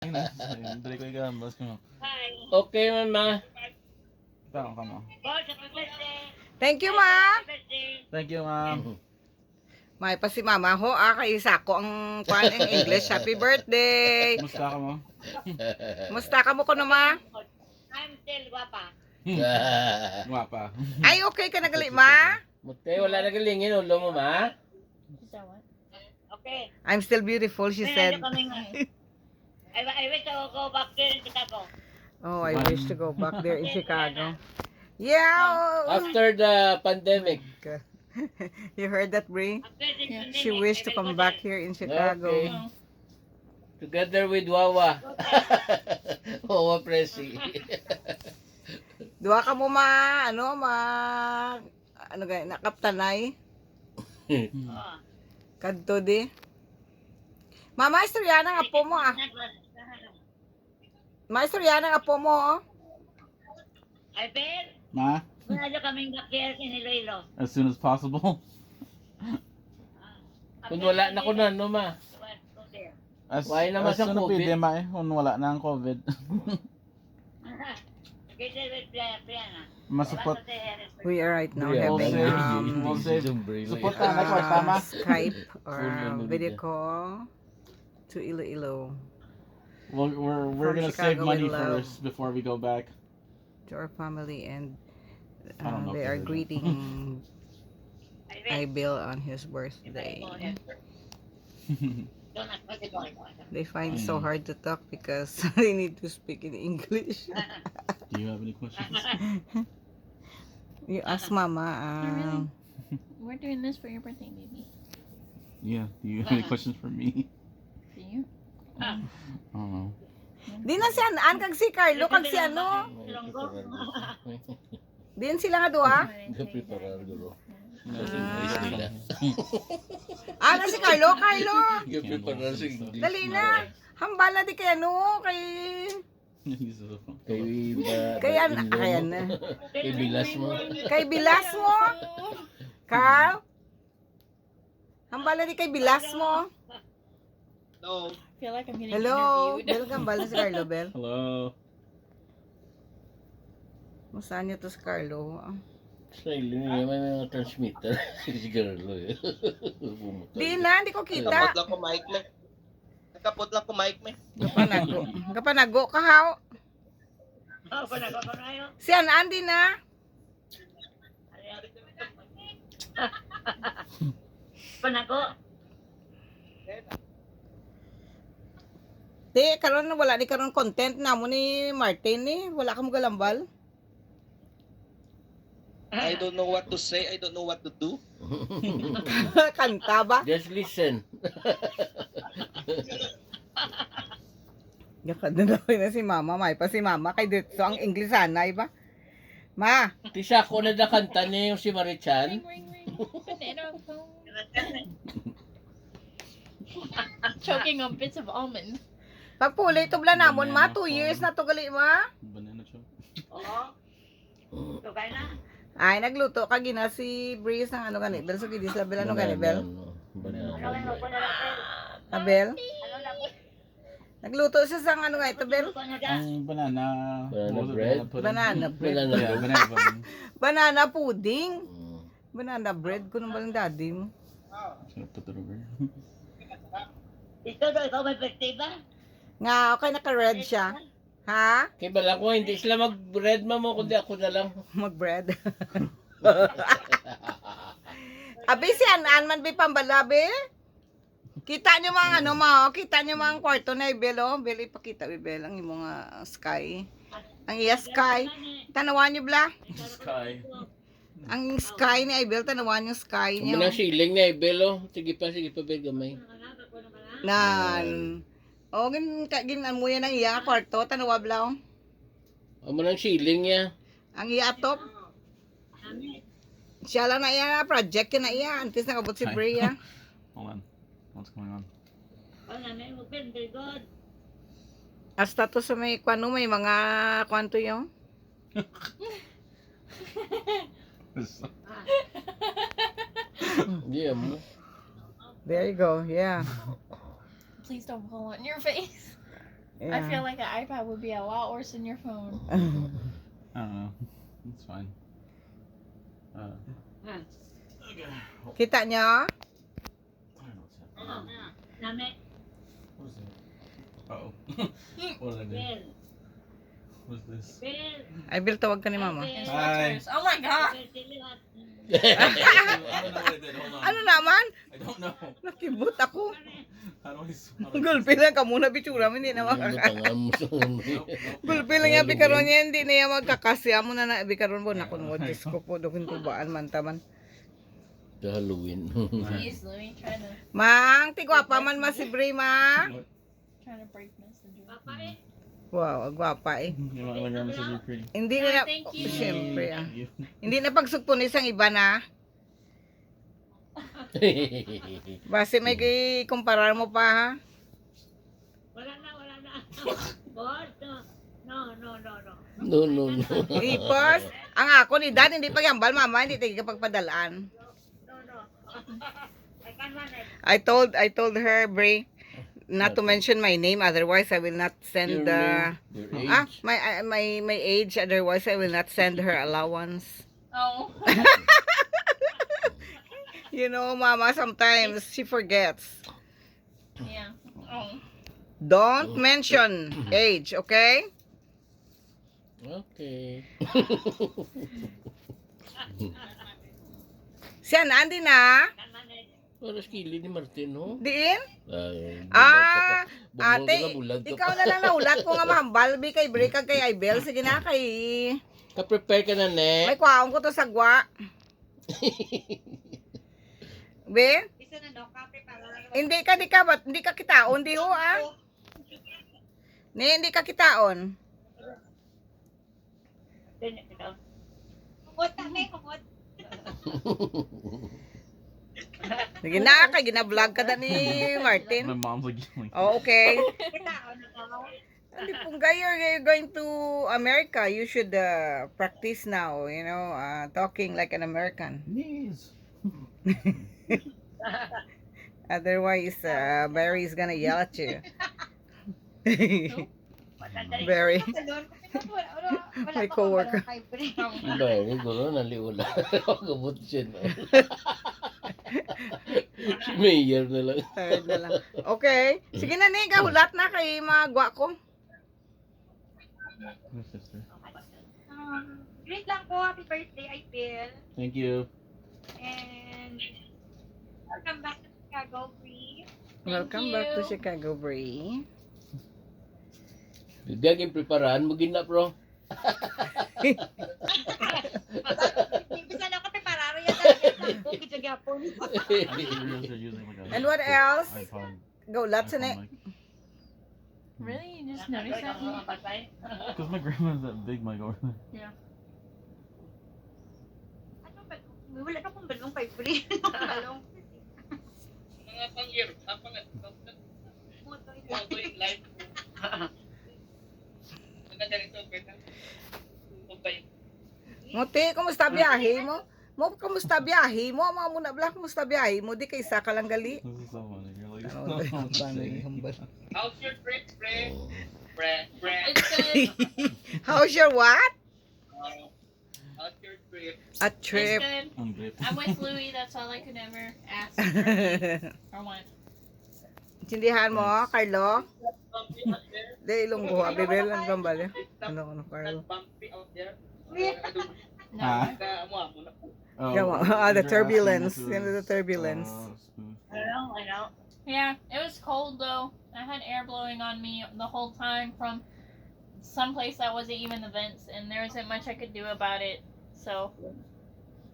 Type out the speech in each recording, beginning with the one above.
Balik ko igambas ko. Okay, mama. Tama ka mo. Thank you, ma. Thank you, ma'am. May pa si mama ho, kay Sako ang kwan in English. Happy birthday. Musta ka mo? Musta ka mo ko ma? I'm still guapa. Guwapa. Ay, okay ka nagali, ma? Mute, wala na galingin ulo mo, ma. Okay. I'm still beautiful, she said. I wish to go back there in Chicago. Oh, I wish to go back there in Chicago. Yeah. After the pandemic. You heard that, Brie? She wished to come back here in Chicago. Okay. Together with Wawa. Wawa Presi. Duwa ka mo ano gaya, nakaptanay. Kadto di. Mama, istorya ng apo mo Maistorya ng apo mo, I bet. Ma? Wala kaming back here in Iloilo. As soon as possible. Kung wala na ko na, no, ma. As, Why naman as sa soon as COVID? pwede, ma kung wala na ang COVID. Masupot. we are right now Yeah, having we'll save. Support ka na ko, tama? Skype or video call to Iloilo We're From gonna save Chicago money with love. first before we go back. to our family, and I don't know they if are they heard greeting Ibil on his birthday. They find it so hard to talk because they need to speak in English. Do you have any questions? You ask Mama. We're doing this for your birthday, baby. Yeah. Do you have any questions for me? For you? I don't know. Di na si An kag si Carlo kag si ano. Din sila nga duha. Preparar dulu. Na si Carlo. Preparar sa English. Dali na. Hambal na di kay ano kay kayan na. Kay Bilas mo. Kay Bilas mo. Carl. Hambal na di kay Bilas mo. I feel like I'm getting Hello. interviewed. Bel hambal na si Carlo, Bel. Hello. Saan niyo to si Carlo? Sa ilo niya may mga transmitter. Siguro eh. Di na, hindi ko kita. Kapot lang ko mic me. Kapot lang ko mic me. Kapanago ka haw. Si An di na. Panago. Di, karon wala ni karon content na mo ni Martin ni. Wala ka mo galambal. I don't know what to say. I don't know what to do. Kanta ba? Just listen. Yakad na daw na si Mama. May pa si Mama. Kay dito ang English sanay ba? Ma, Tisa ko na nakanta niya yung si Marichan. Ring, ring, ring. Banana phone. Choking on bits of almond. pagpuli ito bla namon ma. 2 years na to gali ma. Banana choke. Oo. Tugay na. Ay, nagluto ka gina si Breeze ng ano gani. Bel, so gidis la Bel, ano gani, Bel? Banana. Abel? Ano na po? Nagluto siya sa ano nga ito, Bel? Ang banana. Banana what was it, bread? pudding? Banana bread. Banana Yeah, banana pudding. Banana pudding. Mm. Banana bread. Kung balang daddy mo. Should I put that over here? Ito daw, ikaw may birthday ba? Nga, okay, naka-red siya. Ha? Kaya bala ko, hindi sila mag-bread mo, kundi ako na lang. Mag-bread. Abi, si Anan man bi pambalabi. Kita nyo mga ano mo, kita nyo mga kwarto na Bel, oh. Bel, ipakita, Bel, ang imong sky. Ang iya sky. Tanawan nyo, bla. Sky. Ang sky ni Ibel, tanawan yung sky Kung niyo. manang siling na Belo. Sige pa, Bel, gamay. Nan. O, gin mo yan ang iya kwarto, tanawa, bla, oh. O manang siling niya. Ang iya atop. Siya lang na iya, project yun na iya. Antes nakabot si Bria. Hold on. What's going on? Oh, namin mo, very good. Hasta to sa may kwano, may mga kwanto yung. Yeah mo. There you go, yeah. Please don't fall on your face. I feel like an iPad would be a lot worse than your phone. I don't know. It's fine. Okay. Kita nyo? Name, What is it? Uh-oh. What did I do? Bill. What's this? Bill. Ay, Bill, tawag ka ni mama. His Hi. sweaters. Oh my god! Bill, Tilihat. I don't know what I did. Hold on. Ano naman? I don't know. Nakibot ako. How do I... Gulpi lang ka muna, bichura mo, hindi na Ang makaka... butangan mo sa ulo. Gulpi lang yan, bikaron niya, hindi na yan magkakasya mo na bikaron mo. Naku, no, Diyos ko po, dokin ko baan man taman. Sa Halloween. Jeez, Louie, trying to Mang, tigwapa man ma si Bray, ma. break messenger. Papa eh. Wow, ang gwapa eh. You want my grandma said you're pretty. Hindi na, Thank you. siyempre ah. You. Hindi na pagsugpon isang iba na. Base may kumparar mo pa ha. Wala na. Boss, no. No, no, no. Ipos, ang ako ni Dad, hindi pagyambal mama, hindi tayo kapagpadalaan. No. I can't manage. I told her, Bray, not to mention my name, otherwise I will not send Your age. my age, otherwise I will not send her allowance. Oh. You know, mama, sometimes she forgets. Yeah. Oh. Don't mention age, okay? Okay. Siya na, andi na. Can't manage. Para skili ni Martin, no? Diin? Ay, Ate, bulag ka ikaw pa. na lang naulat ko nga mahambal, bi kay Bray, kag kay Ibel. Sige na, kay... Ka-prepare ka na, ne? May kwaong ko to sagwa. Be? Isa na no, kape para. Hindi ka kitaon, di ho ah. Hindi ka kitaon. Kumot kami, kumot. Sige na, kay gina-vlog ka na ni My Martin. mom's like yelling. Oh, okay. Kita, ano ka? Hindi po, you're going to America. You should practice now, you know, talking like an American. Knees. Otherwise, Barry is gonna yell at you. Barry. My coworker. Ba, ni gulo naliwala. Gabot siya na. Si Mayor na lang. Tired na lang. Okay. Sige na, Niga. Hulat na kay mga gwa ko. My sister. Great lang po. Happy birthday, I feel. Thank you. And welcome back to Chicago, Bree. Welcome back to Chicago, Bray. Gagawin preparahan mo gina, bro. Bisa na ako te pararo yan talaga. Okay, Japon. I think you're using like a And what else? iPod. Go, lots in it. iPhone mic. Really? You just noticed that? Because my grandma's that big mic over there. Ano ba? Wala na pong balong kay Bree. Balong. Mga pang-year, ang yung live ko. Maganda rin ito, Beta. Kumpay. Muti, kumusta biyahe mo? Kumusta biyahe mo? Mga muna bla, kumusta biyahe mo? Di kay isa ka lang gali. This is so funny. You're like, How's your trip, Bre? Bre. It's good. How's your what? How's your trip? A It's trip. good. I'm good. I'm with Louie. That's all I could ever ask or want. Tindihan mo, Carlo? Bumpy out there? Di ilunggo, abibel ang gambal. Ano, Carlo? Bumpy out there? No. Ah. Amo na. Oh, The you're turbulence. asking You know, the turbulence. smooth. I know. Yeah, it was cold though. I had air blowing on me the whole time from someplace that wasn't even the vents, and there wasn't much I could do about it. So,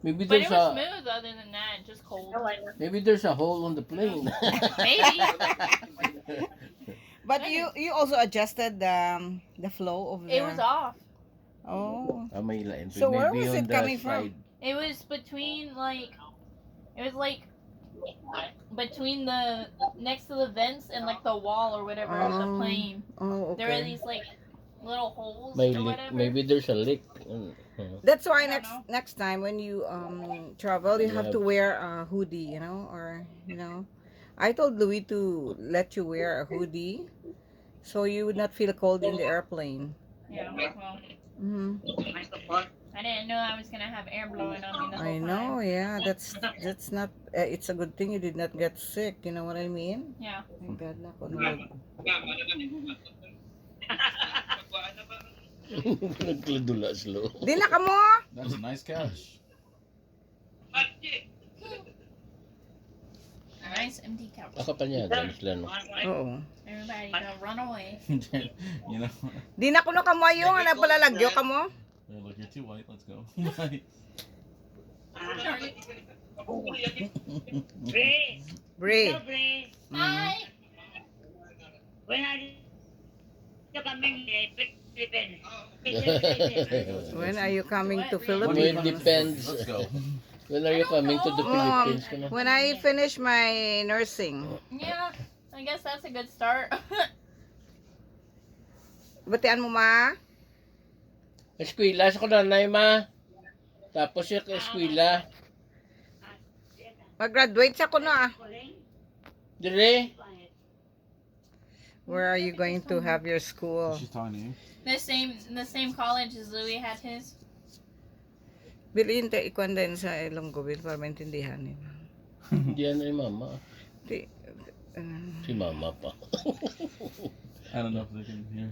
Maybe but it there's was a smooth other than that, just cold. maybe there's a hole on the plane. Maybe. But you also adjusted the flow of the... It was off. Oh. May lain. So where Maybe was on it the coming from? side. It was between between the next to the vents and like the wall or whatever of the Oh. plane. Oh, There were okay. these like little holes May or leak. whatever. Maybe there's a leak. That's why I don't know. next time when you travel, you have Yeah. to wear a hoodie, you know, or you know. I told Louis to let you wear a hoodie So you would not feel cold in the airplane. Yeah, well, Mm-hmm. I didn't know I was gonna have air blowing on me the whole I time. know, yeah. That's not. It's a good thing you did not get sick. You know what I mean? Yeah. Thank God na ako nag- Nagkladula slow. Di na ka mo? That's a nice couch. A nice empty couch. Ako pa niya, dahil sila no. Oo. Everybody gonna run away. You know? Di na ko na kamuayo nga na pala lagyo ka mo. Hey, look, you're too white. Let's go. Bye. Bre, Bre. bre. Hi. When are you coming Philippines? When are you coming to Well, Philippines? it depends. Let's go. When are you coming to the Philippines? Ka na? When I finish my nursing. Yeah, I guess that's a good start. Batian mo ma? Eskwela sa ko nanay ma. Tapos yung eskwela. Mag-graduate sa kuno ah. Dire. Where are you going to have your school? She's talking to you. The same college as Louis had his. Bilhin tayo ikuan din sa Ilonggo Bill para maintindihan nila. Diyan ay mama. Di, Si mama pa. I don't know if they can hear.